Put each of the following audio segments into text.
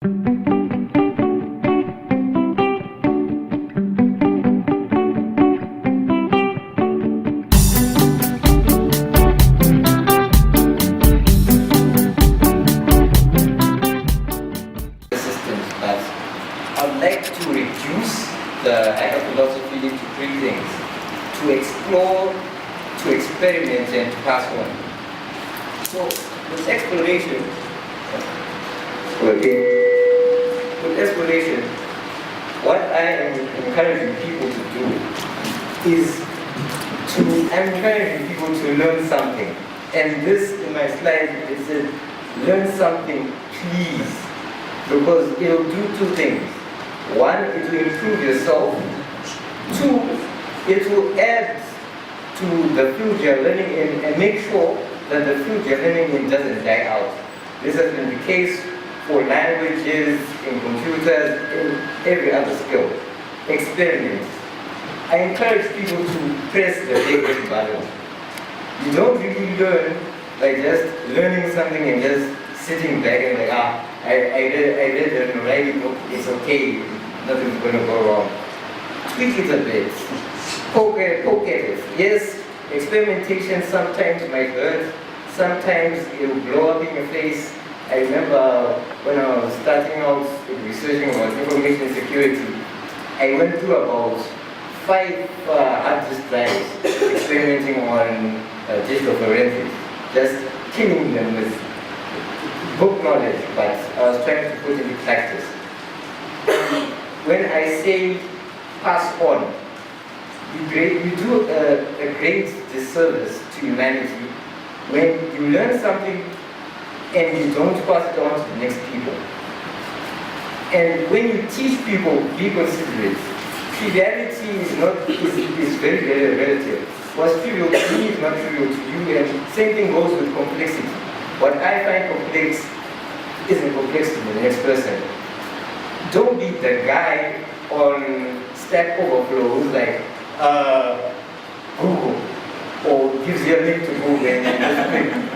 I'd like to reduce the higher philosophy into three things: to explore, to experiment, and to pass on. So, with exploration, what I am encouraging people to do is I'm encouraging people to learn something. And this, in my slide, it said, learn something, please. Because it will do two things. One, it will improve yourself. Two, it will add to the field you're learning in and make sure that the field you're learning in doesn't die out. This has been the case for languages, in computers, in every other skill. Experiment. I encourage people to press the big button. You don't really learn by just learning something and just sitting back and like, I read and writing book, it's okay, nothing's going to go wrong. Tweak it a bit. Poke at it. Yes, experimentation sometimes might hurt, sometimes it will blow up in your face. I remember when I was starting out in researching about information security, I went through about 5 hard disk drives experimenting on digital forensics, just killing them with book knowledge, but I was trying to put it in practice. When I say pass on, you do a great disservice to humanity when you learn something and you don't pass it on to the next people. And when you teach people, be considerate. Triviality is very, very relative. What's trivial to me is not trivial to you, and same thing goes with complexity. What I find complex isn't complex to the next person. Don't be the guy on Stack Overflow who's like, Google, or gives you a link to Google and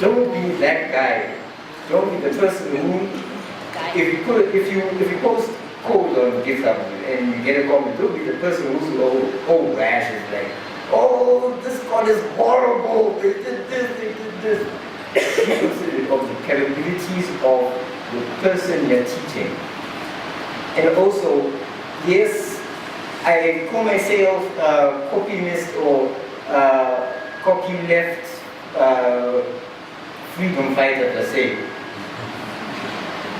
don't be that guy. Don't be the person who, if you post code on GitHub and you get a comment, don't be the person who's all rash is like, oh, this code is horrible, it did this, it did this. Be considerate of the capabilities of the person you're teaching. And also, yes, I call myself copy-mist or copy-left freedom fighter per se.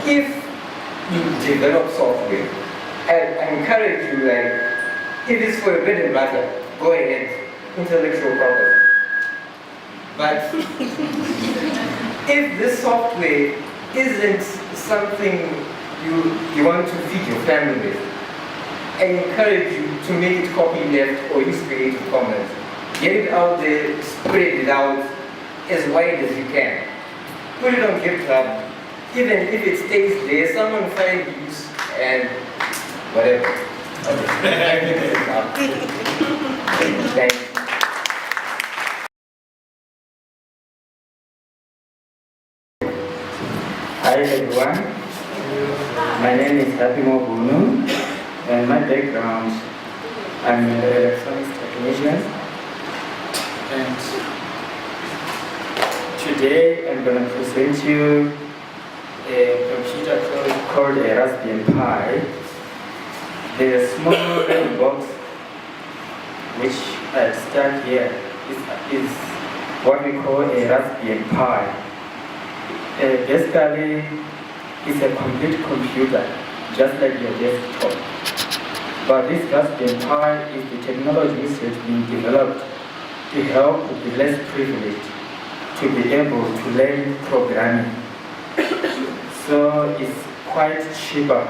If you develop software, I encourage you, like, if it's for your bread and butter, go ahead, intellectual property. But if this software isn't something you want to feed your family with, I encourage you to make it copyleft or use Creative Commons. Get it out there, spread it out as wide as you can. Put it on GitHub. Even if it stays there, someone find use and whatever. Thank you. Hi everyone, my name is Hapimo Bunu, and my background, I'm an electronics technician, and today I'm going to present you a computer called a Raspberry Pi. The small red box which I stuck here is what we call a Raspberry Pi. Basically, it's a complete computer, just like your desktop. But this Raspberry Pi is the technology which has been developed to help the less privileged to be able to learn programming. So it's quite cheaper.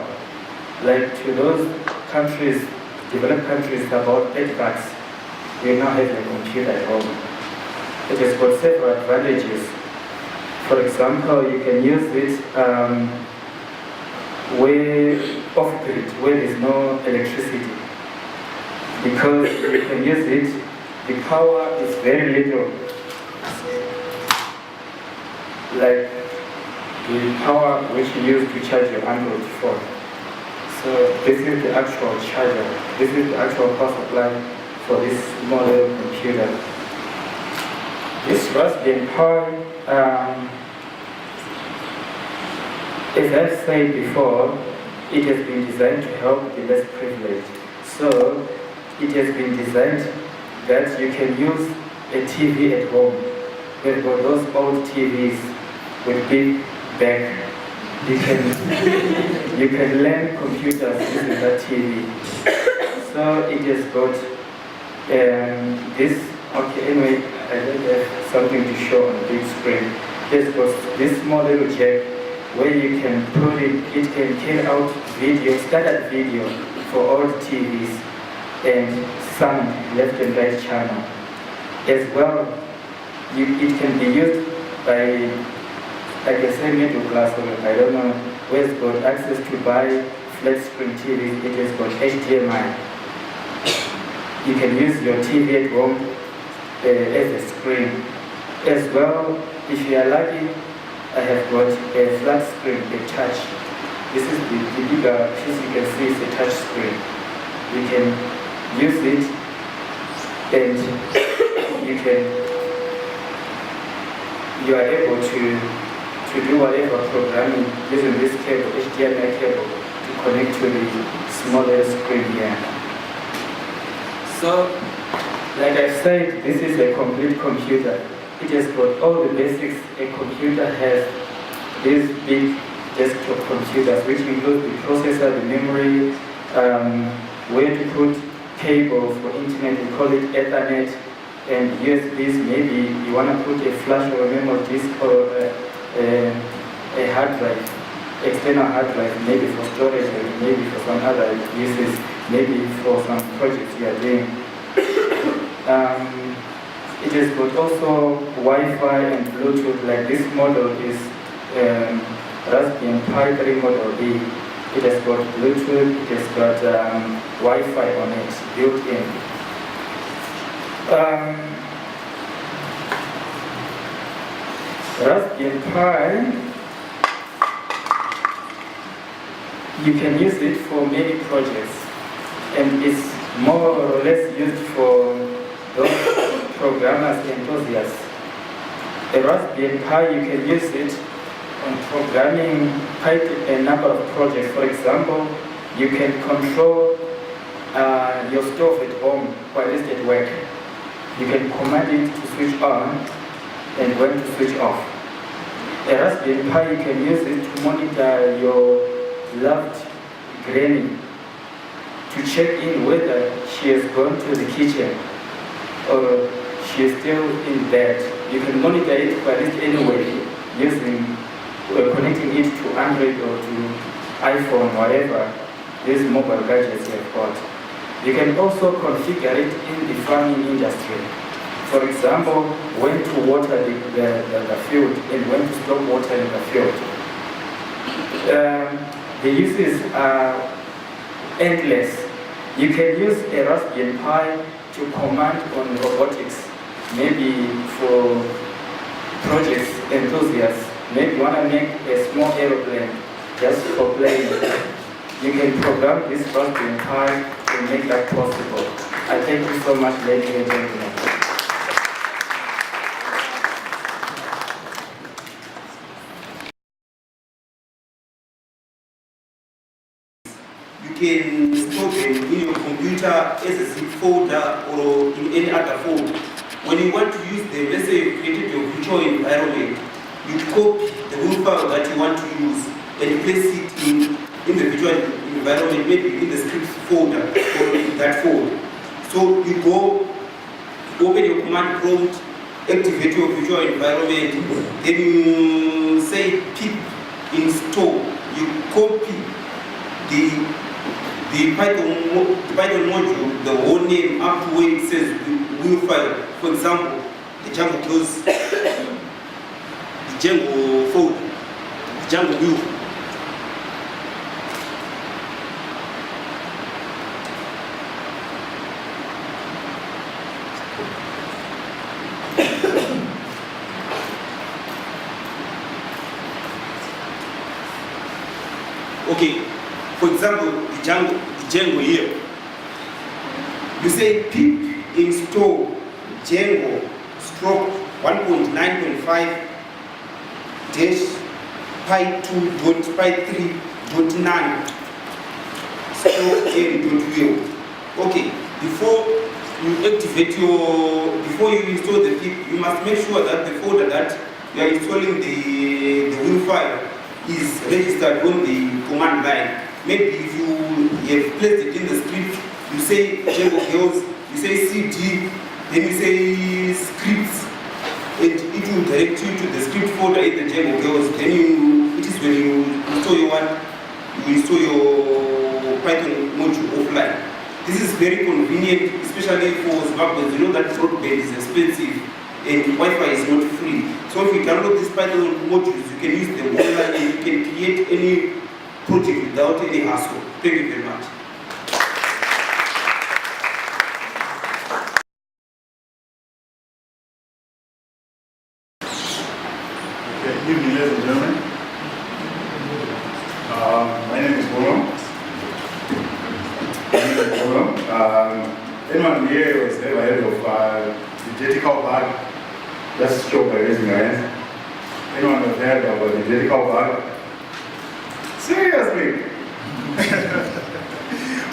Like to those countries, developed countries, about $8. We now have a computer at home. It has got several advantages. For example, you can use it way off-grid, where there is no electricity. Because you can use it, the power is very little. Like the power which you use to charge your Android phone. So this is the actual charger. This is the actual power supply for this model computer. This Raspberry Pi, as I've said before, it has been designed to help the less privileged. So it has been designed that you can use a TV at home. We've got those old TVs with big back. You can learn computers using that TV. So it has got this. Okay, anyway, I don't have something to show on the big screen. It has got this model jack where you can put it. It can carry out video, standard video for all TVs and some left and right channel. As well, it can be used by, like I say, middle class, or I don't know, who has got access to buy flat screen TVs. It has got HDMI. You can use your TV at home as a screen. As well, if you are lucky, I have got a flat screen, a touch. This is the bigger piece you can see is a touch screen. You can use it and you are able to do whatever programming using this cable, HDMI cable, to connect to the smaller screen here. So, like I said, this is a complete computer. It has got all the basics a computer has. These big desktop computers, which include the processor, the memory, where to put cables for internet, we call it Ethernet, and USBs. Maybe you want to put a flash or a memory disk or a hard drive, external hard drive, maybe for storage, or maybe for some other uses, maybe for some projects you are doing. It has got also Wi-Fi and Bluetooth. Like this model is Raspberry Pi 3 Model B. It has got Bluetooth, it has got Wi-Fi on it, built in. Raspberry Pi, you can use it for many projects, and it's more or less used for those programmers enthusiasts. A Raspberry Pi, you can use it on programming a number of projects. For example, you can control your stove at home while it's at work. You can command it to switch on and when to switch off. A Raspberry Pi, you can use it to monitor your loved granny, to check in whether she has gone to the kitchen or she is still in bed. You can monitor it by this anyway, using connecting it to Android or to iPhone, whatever these mobile gadgets you have got. You can also configure it in the farming industry. For example, when to water the field and when to stop watering the field. The uses are endless. You can use a Raspberry Pi to command on robotics, maybe for projects enthusiasts. Maybe you want to make a small aeroplane just for playing. You can program this Raspberry Pi to make that possible. I thank you so much, ladies and gentlemen. You can store them in your computer as a zip folder or in any other folder. When you want to use them, let's say you created your virtual environment, you copy the whole file that you want to use and place it in the virtual environment, maybe in the scripts folder or in that folder. So you go, open your command prompt, activate your virtual environment, then you say pip install, you copy the Python module, the whole name up to where it says will file. For example, the Django close, the Django folder, the Django will. Okay, for example, the Django here. You say pip install Django stroke 1.9.5 dash pi2.pi3.9 stroke n.will. Okay, before you activate before you install the pip, you must make sure that the folder that you are installing the will file is registered on the command line. Maybe if you have placed it in the script, you say Django girls, you say cd, then you say scripts, and it will direct you to the script folder in the Django girls. Then it is when you install your Python module offline. This is very convenient, especially for Zimbabwe. You know that broadband is expensive and Wi-Fi is not free. So if you download these Python modules, you can use them online and you can create any project without any hassle. Thank you very much. Good evening, ladies and gentlemen. My name is Bolo. Anyone here was ever heard of the dirty cow bag? Just show by raising your hands. Anyone have heard about the dirty cow bag? Seriously?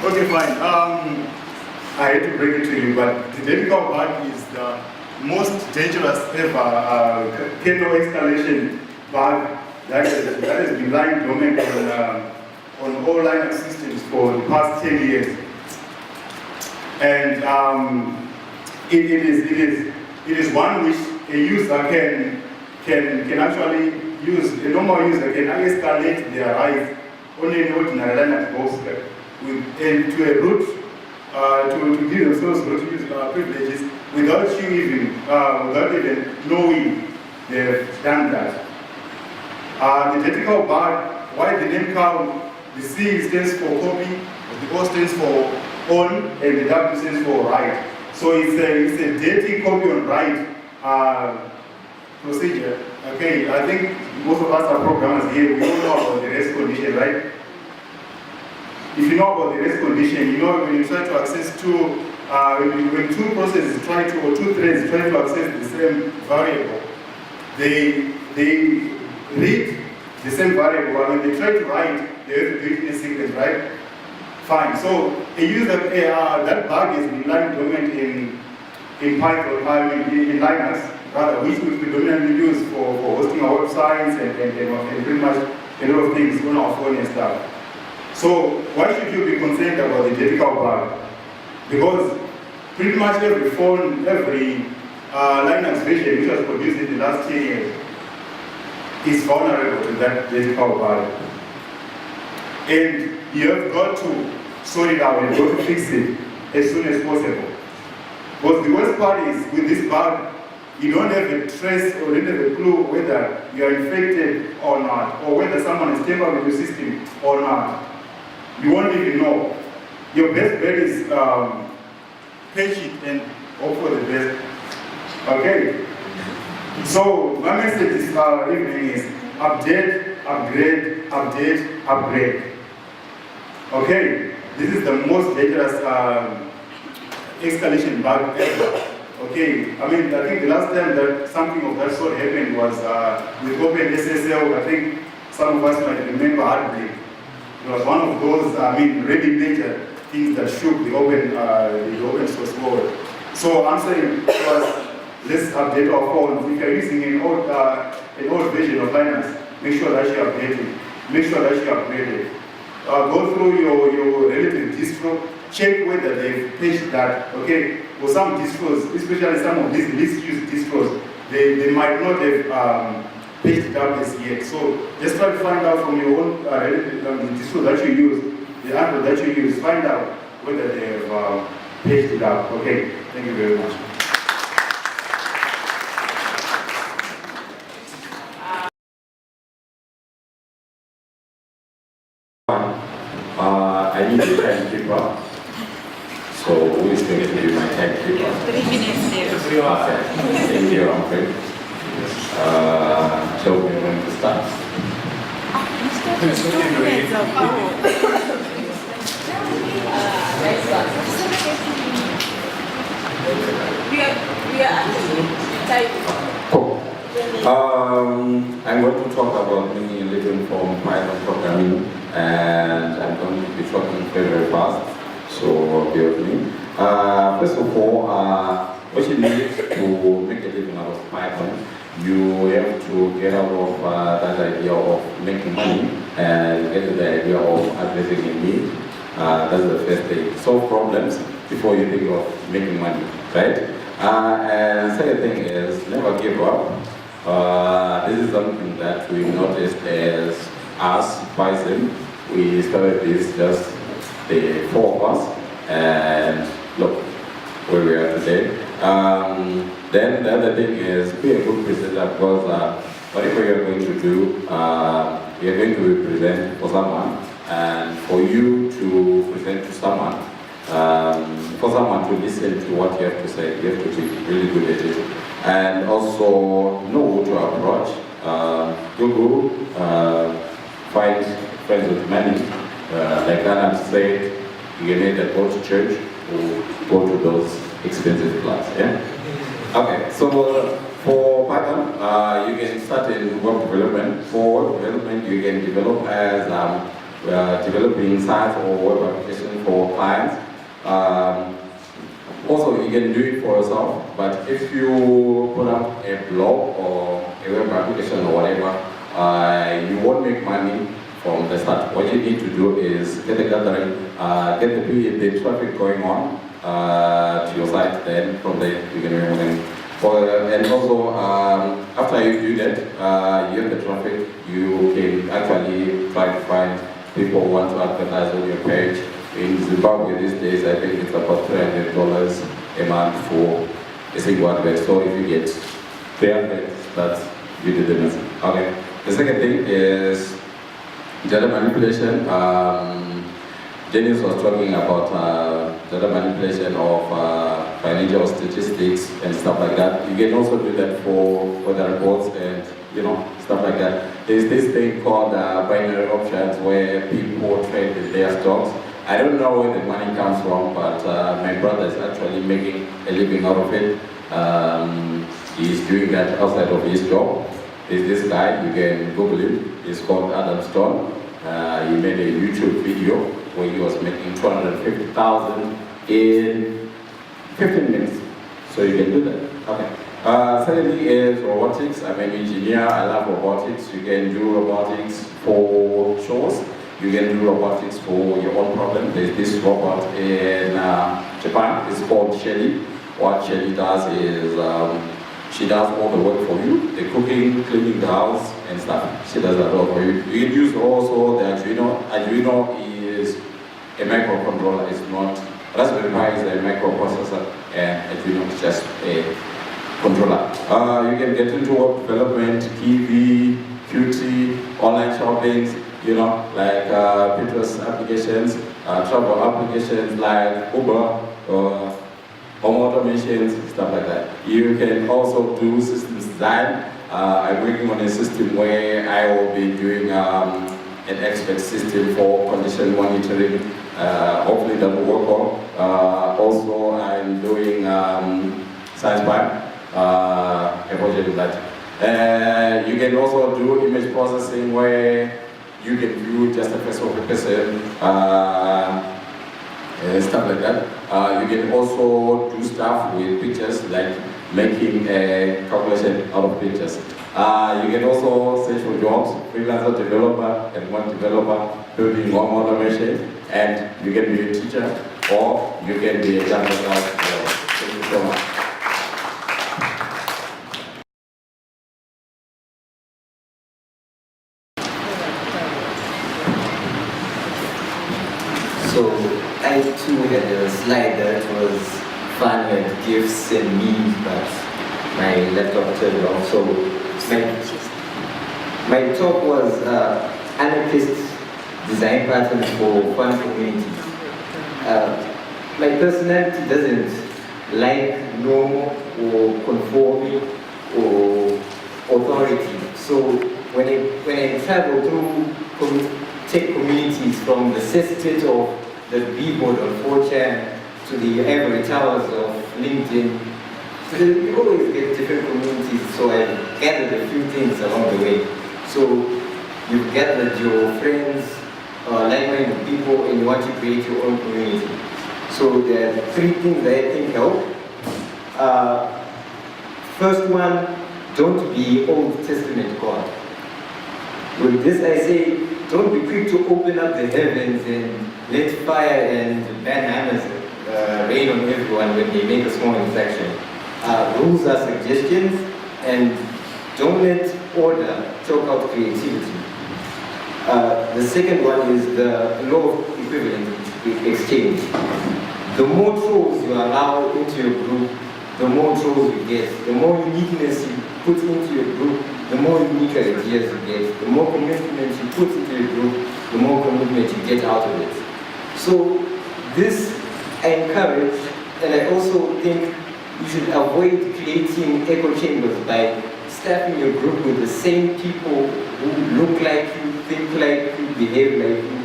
Okay, fine. I hate to break it to you, but the dirty cow bag is the most dangerous ever kernel escalation bug that has been lying dormant on all Linux systems for the past 10 years. And it is one which a user can actually use. A normal user can escalate their rights on an ordinary Linux box and to a root to give themselves root use privileges without even knowing they've done that. The technical bug, why the name cow, the C stands for copy, the O stands for on, and the W stands for write. So it's a dirty copy on write procedure. Okay, I think most of us are programmers here, we all know about the rest condition, right? If you know about the rest condition, you know when you try to access when two processes or two threads try to access the same variable, they read the same variable, and when they try to write, they have to do it in sequence, right? Fine. So a user that bug has been lying dormant in Python, in Linux, rather, which we predominantly use for hosting our websites and pretty much a lot of things on our phone and stuff. So why should you be concerned about the dirty cow bug? Because pretty much every phone, every Linux version which was produced in the last 10 years is vulnerable to that dirty cow bug. And you have got to sort it out and got to fix it as soon as possible. But the worst part is, with this bug, you don't have a trace or you don't have a clue whether you are infected or not, or whether someone has tampered with your system or not. You won't even know. Your best bet is patch it and hope for the best. Okay? So my message this evening is update, upgrade, update, upgrade. Okay? This is the most dangerous escalation bug ever. Okay? I mean, I think the last time that something of that sort happened was with OpenSSL. I think some of us might remember Heartbleed. It was one of those, really major things that shook the open source world. So I'm saying, let's update our phones. If you're using an old version of Linux, make sure that you update it. Make sure that you upgrade it. Go through your relative distro, check whether they've patched that, okay? For some distros, especially some of these least used distros, they might not have patched it up as yet. So just try to find out from your own relative, the distro that you use, the Android that you use, find out whether they have patched it up. Okay, thank you very much. I need a timekeeper. So who is going to be my timekeeper? 3 minutes there. Thank you, Humphrey. So we're going to start. Cool. I'm going to talk about mini living from Python programming, and I'm going to be talking very, very fast, so bear with me. First of all, what you need to make a living out of Python, you have to get out of that idea of making money and get to the idea of addressing a need. That's the first thing. Solve problems before you think of making money, right? And second thing is never give up. This is something that we noticed as us, Bison. We started this just the four of us, and look where we are today. Then the other thing is be a good presenter, because whatever you're going to do, you're going to represent for someone, and for you to present to someone, for someone to listen to what you have to say, you have to be really good at it. And also know who to approach. Google, find friends with money. Like Anna said, you can either go to church or go to those expensive clubs. Yeah? Okay, so for Python, you can start in web development. For web development, you can develop as developing sites or web application for clients. Also, you can do it for yourself, but if you put up a blog or a web application or whatever, you won't make money from the start. What you need to do is get the gathering, get the traffic going on to your site, then from there you can make money. And also, after you do that, you have the traffic, you can actually try to find people who want to advertise on your page. In Zimbabwe these days, I think it's about $300 a month for a single advert. So if you get 300, that's you did the math. Okay. The second thing is data manipulation. Dennis was talking about data manipulation of financial statistics and stuff like that. You can also do that for the reports and stuff like that. There's this thing called binary options where people trade their stocks. I don't know where the money comes from, but my brother is actually making a living out of it. He's doing that outside of his job. There's this guy, you can Google him, he's called Adam Stone. He made a YouTube video where he was making $250,000 in 15 minutes. So you can do that. Okay. Secondly is robotics. I'm an engineer, I love robotics. You can do robotics for shows. You can do robotics for your own problem. There's this robot in Japan, it's called Shelly. What Shelly does is, she does all the work for you, the cooking, cleaning the house and stuff. She does that all for you. You can use also the Arduino. Arduino is a microcontroller, it's not, Raspberry Pi is a microprocessor, and Arduino is just a controller. You can get into web development, TV, Qt, online shopping, like Pinterest applications, travel applications like Uber, home automations, stuff like that. You can also do systems design. I'm working on a system where I will be doing an expert system for condition monitoring. Hopefully that will work on. Also, I'm doing SciencePy, a project like that. You can also do image processing where you can view just a face of a person, stuff like that. You can also do stuff with pictures, like making a calculation out of pictures. You can also search for jobs, freelancer developer and web developer, building home automation, and you can be a teacher or you can be a Java developer. Thank you so much. So I too had a slide that was fun with gifs and memes, but my laptop turned off. So my talk was anarchist design patterns for fun communities. My personality doesn't like normal or conforming or authority. So when I travel through tech communities, from the cesspit of the Bboard on 4chan to the ivory towers of LinkedIn. So you always get different communities, so I gathered a few things along the way. So you've gathered your friends, like-minded people, and you want to create your own community. So there are 3 things that I think help. First one, don't be Old Testament God. With this I say, don't be quick to open up the heavens and let fire and bad hammers rain on everyone when they make a small infraction. Rules are suggestions, and don't let order choke out creativity. The second one is the law of equivalent exchange. The more trolls you allow into your group, the more trolls you get. The more uniqueness you put into your group, the more unique ideas you get. The more commitment you put into your group, the more commitment you get out of it. So this I encourage, and I also think you should avoid creating echo chambers by staffing your group with the same people who look like you, think like you, behave like you.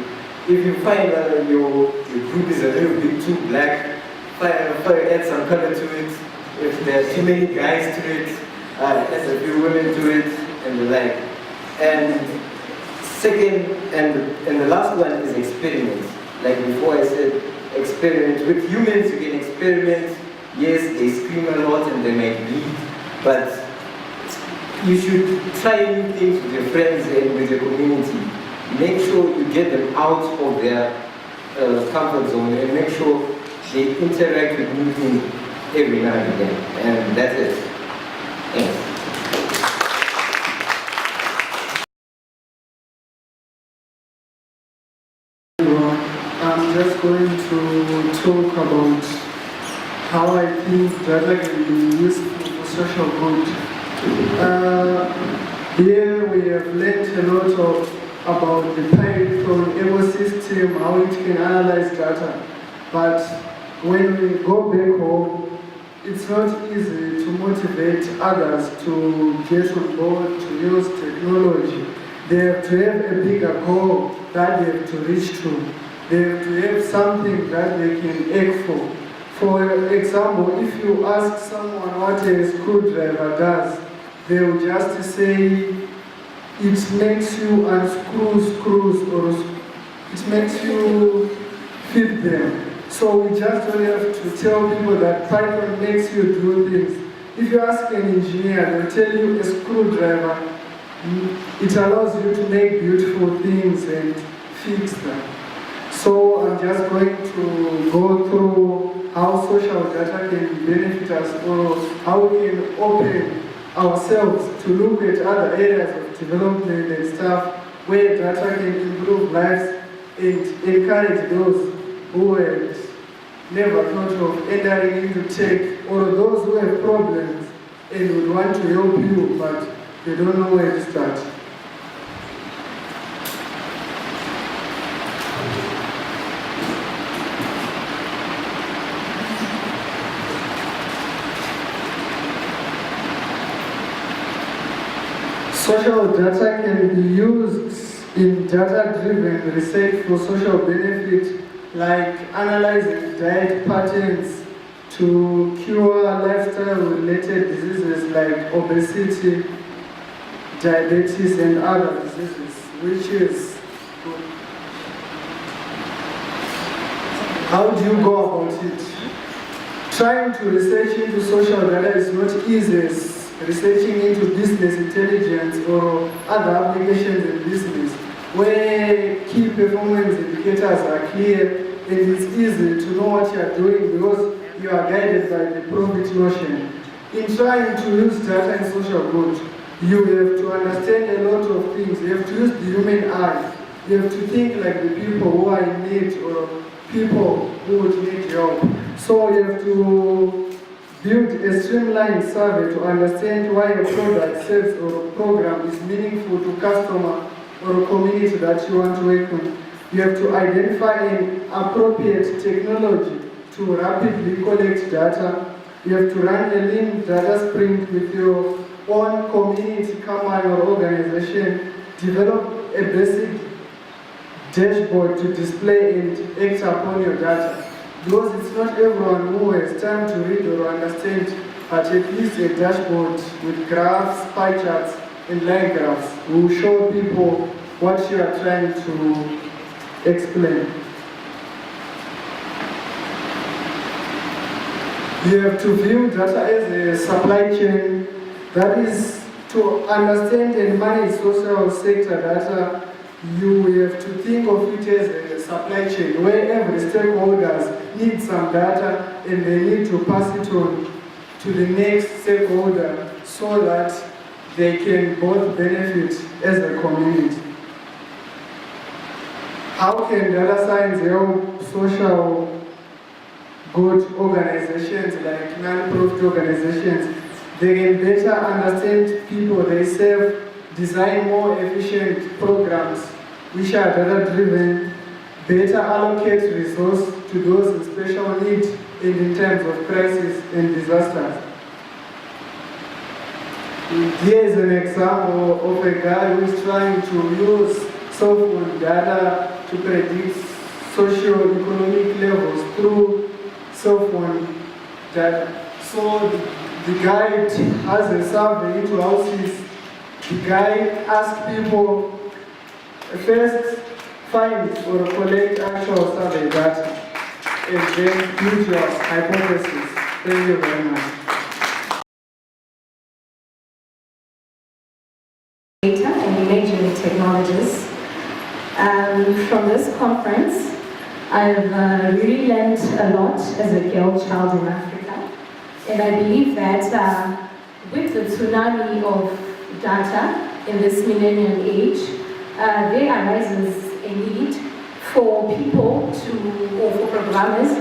If you find that your group is a little bit too black, add some color to it. If there are too many guys to it, add a few women to it, and the like. And second, and the last one is experiment. Like before I said, experiment. With humans you can experiment. Yes, they scream a lot and they might bleed, but you should try new things with your friends and with your community. Make sure you get them out of their comfort zone and make sure they interact with new things every now and again. And that's it. Thanks. I'm just going to talk about how I think data can be useful for social good. Here we have learned a lot about the Python ecosystem, how it can analyze data. But when we go back home, it's not easy to motivate others to get on board to use technology. They have to have a bigger goal that they have to reach to. They have to have something that they can aim for. For example, if you ask someone what a screwdriver does, they will just say it makes you unscrew screws, or it makes you fit them. So we just don't have to tell people that Python makes you do things. If you ask an engineer, they'll tell you a screwdriver, it allows you to make beautiful things and fix them. So I'm just going to go through how social data can benefit us, or how we can open ourselves to look at other areas of development and stuff where data can improve lives and encourage those who had never thought of entering into tech, or those who have problems and would want to help you but they don't know where to start. Social data can be used in data-driven research for social benefit, like analyzing diet patterns to cure lifestyle-related diseases like obesity, diabetes, and other diseases, which is good. How do you go about it? Trying to research into social data is not easy as researching into business intelligence or other applications in business, where key performance indicators are clear and it's easy to know what you are doing because you are guided by the profit notion. In trying to use data in social good, you have to understand a lot of things. You have to use the human eye. You have to think like the people who are in need or people who would need help. So you have to build a streamlined survey to understand why a product, service, or program is meaningful to customer or a community that you want to work with. You have to identify an appropriate technology to rapidly collect data. You have to run a lean data sprint with your own community, company, or organization. Develop a basic dashboard to display and act upon your data. Because it's not everyone who has time to read or understand, but at least a dashboard with graphs, pie charts, and line graphs will show people what you are trying to explain. You have to view data as a supply chain, that is to understand and manage social sector data. You have to think of it as a supply chain where every stakeholders need some data and they need to pass it on to the next stakeholder so that they can both benefit as a community. How can data science help social good organizations like non-profit organizations? They can better understand people they serve, design more efficient programs which are data-driven, better allocate resources to those in special need and in times of crisis and disasters. Here is an example of a guy who is trying to use cell phone data to predict socio-economic levels through cell phone data. So the guy has a survey into houses. The guy asks people first find or collect actual survey data and then build your hypothesis. Thank you very much. Data and emerging technologies. From this conference, I've really learned a lot as a girl child in Africa, and I believe that with the tsunami of data in this millennium age, there arises a need for people to, or for programmers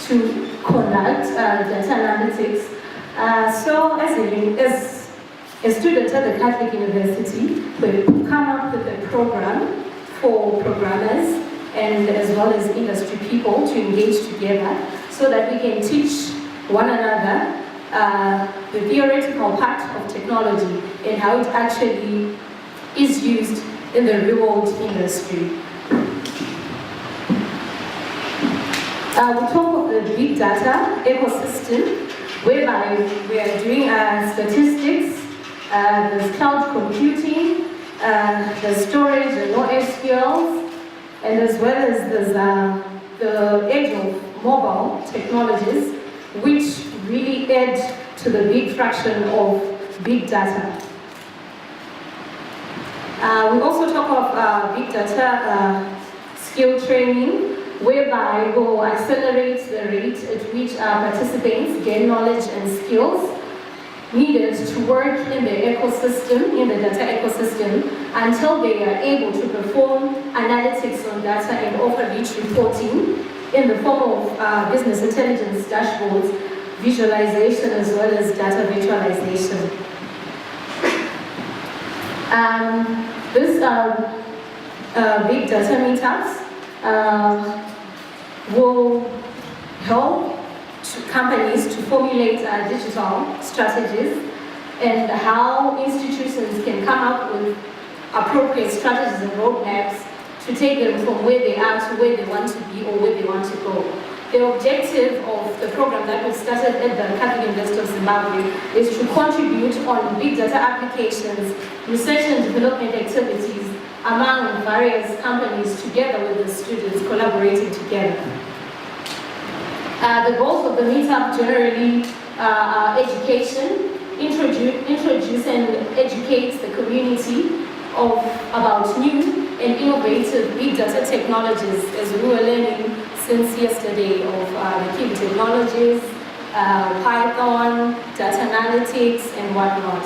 to conduct data analytics. So as a student at the Catholic University, we've come up with a program for programmers and as well as industry people to engage together so that we can teach one another the theoretical part of technology and how it actually is used in the real world industry. We talk of the big data ecosystem, whereby we are doing statistics, there's cloud computing, the storage and NoSQL, and as well as there's the age of mobile technologies, which really add to the big fraction of big data. We also talk of big data skill training, whereby we'll accelerate the rate at which participants gain knowledge and skills needed to work in the ecosystem, in the data ecosystem, until they are able to perform analytics on data and offer rich reporting in the form of business intelligence dashboards, visualization, as well as data virtualization. This big data meetups will help companies to formulate digital strategies and how institutions can come up with appropriate strategies and roadmaps to take them from where they are to where they want to be or where they want to go. The objective of the program that we started at the Catholic University of Zimbabwe is to contribute on big data applications, research and development activities among various companies together with the students collaborating together. The goals of the meetup generally are education, introduce and educate the community about new and innovative big data technologies, as we were learning since yesterday of the key technologies, Python, data analytics, and whatnot.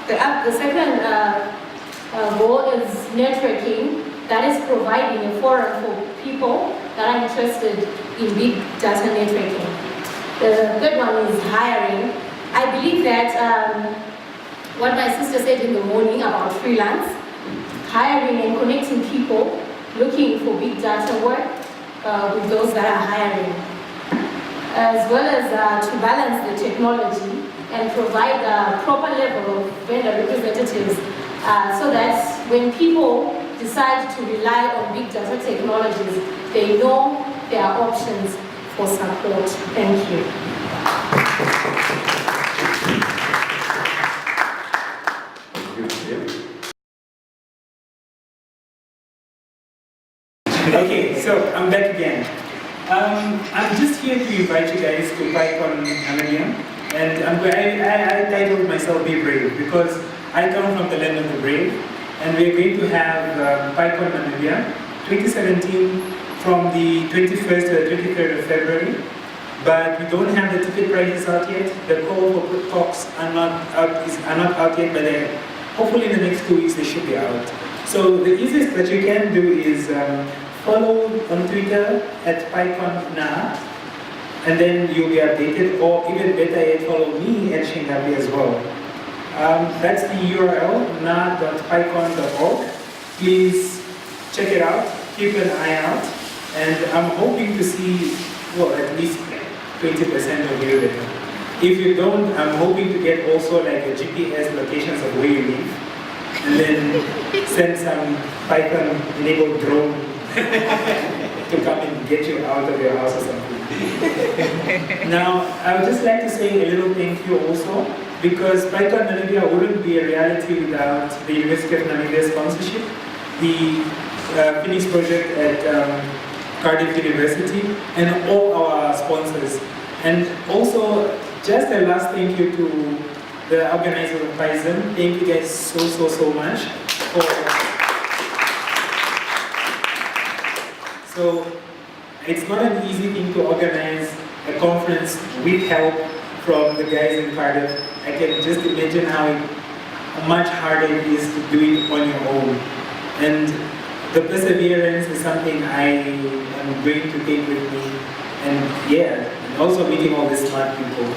The second goal is networking, that is providing a forum for people that are interested in big data networking. The third one is hiring. I believe that what my sister said in the morning about freelance, hiring and connecting people looking for big data work with those that are hiring, as well as to balance the technology and provide a proper level of vendor representatives so that when people decide to rely on big data technologies, they know there are options for support. Thank you. Okay, so I'm back again. I'm just here to invite you guys to PyCon Namibia, and I titled myself Be Brave because I come from the land of the brave, and we're going to have PyCon Namibia 2017 from the 21st to the 23rd of February, but we don't have the ticket prices out yet. The call for talks are not out yet, but hopefully in the next 2 weeks they should be out. So the easiest that you can do is follow on Twitter at PyConNA, and then you'll be updated, or even better yet, follow me at Shingabi as well. That's the URL, na.pycon.org. Please check it out, keep an eye out, and I'm hoping to see, well, at least 20% of you there. If you don't, I'm hoping to get also like a GPS locations of where you live, and then send some Python-enabled drone to come and get you out of your house or something. Now, I would just like to say a little thank you also, because PyCon Namibia wouldn't be a reality without the University of Namibia sponsorship, the Phoenix project at Cardiff University, and all our sponsors. And also, just a last thank you to the organizers of PyZim. Thank you guys so much So it's not an easy thing to organize a conference with help from the guys in Cardiff. I can just imagine how much harder it is to do it on your own. And the perseverance is something I am going to take with me. And yeah, and also meeting all these smart people.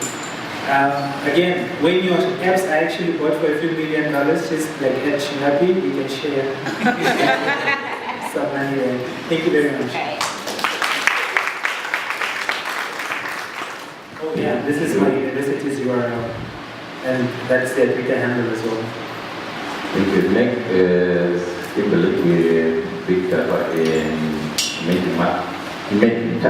Again, when your apps are actually bought for a few $1 million, just like at Shingabi, we can share some money there. Thank you very much. Oh yeah, this is my university's URL, and that's their Twitter handle as well. Thank you. Make people look big data in making